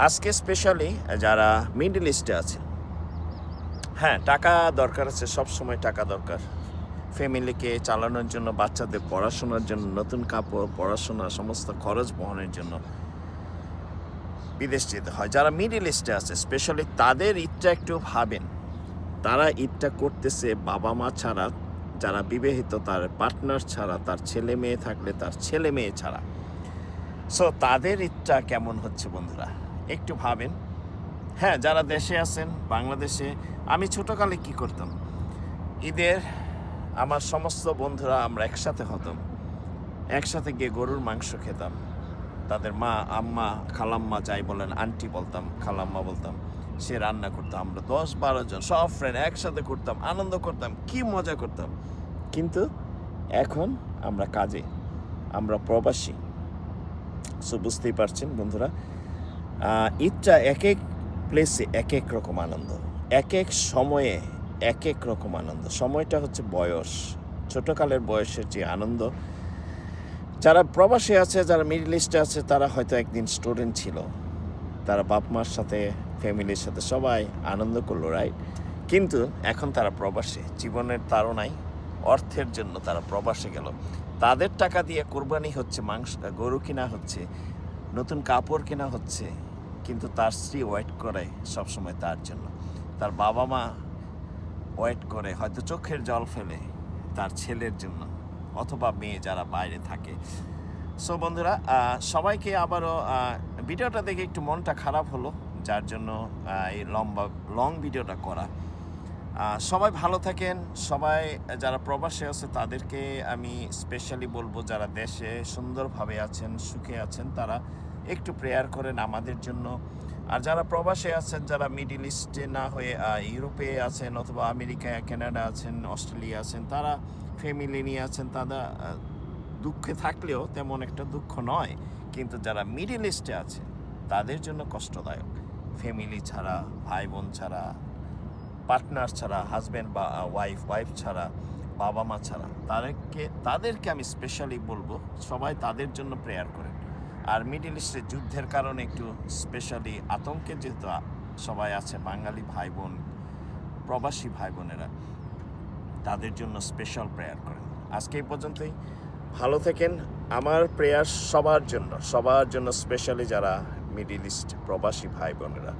আজকে স্পেশালি যারা মিডল ইস্টে আছে, হ্যাঁ টাকা দরকার আছে, সব সময় টাকা দরকার ফ্যামিলিকে চালানোর জন্য, বাচ্চাদের পড়াশোনার জন্য, নতুন কাপড়, পড়াশোনা, সমস্ত খরচ বহনের জন্য বিদেশ যেতে হয়। যারা মিডল ইস্টে আছে স্পেশালি তাদের ঈদটা একটু ভাবেন। তারা ঈদটা করতেছে বাবা মা ছাড়া, যারা বিবাহিত তার পার্টনার ছাড়া, তার ছেলে মেয়ে থাকলে তার ছেলে মেয়ে ছাড়া। সো তাদের ঈদটা কেমন হচ্ছে বন্ধুরা একটু ভাবেন। হ্যাঁ, যারা দেশে আছেন, বাংলাদেশে, আমি ছোটোকালে কি করতাম, ঈদের আমার সমস্ত বন্ধুরা আমরা একসাথে হতাম, একসাথে গিয়ে গরুর মাংস খেতাম। তাদের মা, আম্মা, খালাম্মা যাই বলেন, আন্টি বলতাম, খালাম্মা বলতাম, সে রান্না করতাম, আমরা 10-12 জন সব ফ্রেন্ড একসাথে করতাম, আনন্দ করতাম, কি মজা করতাম। কিন্তু এখন আমরা কাজে, আমরা প্রবাসী। সো বুঝতেই পারছেন বন্ধুরা, ঈদটা এক এক প্লেসে এক এক রকম আনন্দ, এক এক সময়ে এক এক রকম আনন্দ। সময়টা হচ্ছে বয়স, ছোটোকালের বয়সের যে আনন্দ। যারা প্রবাসী আছে, যারা মিডল ইস্টে আছে, তারা হয়তো একদিন স্টুডেন্ট ছিল, তারা বাপ মার সাথে, ফ্যামিলির সাথে সবাই আনন্দ করলো, রাইট? কিন্তু এখন তারা প্রবাসে, জীবনের তাড়নায়, অর্থের জন্য তারা প্রবাসে গেল। তাদের টাকা দিয়ে কোরবানি হচ্ছে, মাংস, গরু কেনা হচ্ছে, নতুন কাপড় কেনা হচ্ছে, কিন্তু তার স্ত্রী ওয়েট করে সবসময় তার জন্য, তার বাবা মা ওয়েট করে, হয়তো চোখের জল ফেলে তার ছেলের জন্য, অথবা মেয়ে যারা বাইরে থাকে। সো বন্ধুরা, সবাইকে আবারও ভিডিওটা দেখে একটু মনটা খারাপ হলো, যার জন্য এই লং ভিডিওটা করা। সবাই ভালো থাকেন। সবাই যারা প্রবাসে আছে তাদেরকে আমি স্পেশালি বলবো, যারা দেশে সুন্দরভাবে আছেন, সুখে আছেন, তারা একটু প্রেয়ার করেন আমাদের জন্য। আর যারা প্রবাসে আছেন, যারা মিডল ইস্টে না হয়ে ইউরোপে আছেন, অথবা আমেরিকা, কানাডা আছেন, অস্ট্রেলিয়া আছেন, তারা ফ্যামিলি নিয়ে আছেন, তারা দুঃখে থাকলেও তেমন একটা দুঃখ নয়। কিন্তু যারা মিডল ইস্টে আছে তাদের জন্য কষ্টদায়ক, ফ্যামিলি ছাড়া, ভাই বোন ছাড়া, পার্টনার ছাড়া, হাজব্যান্ড বা ওয়াইফ ছাড়া, বাবা মা ছাড়া, তাদেরকে আমি স্পেশালি বলবো সবাই তাদের জন্য প্রেয়ার করেন। আর মিডল ইস্টে যুদ্ধের কারণে একটু স্পেশালি আতঙ্কে যেহেতু সবাই আছে, বাঙালি ভাই বোন, প্রবাসী ভাই বোনেরা, তাদের জন্য স্পেশাল প্রেয়ার করেন। আজকে এই পর্যন্তই, ভালো থাকেন। আমার প্রেয়ার সবার জন্য স্পেশালি যারা মিডল ইস্ট প্রবাসী ভাই বোনেরা।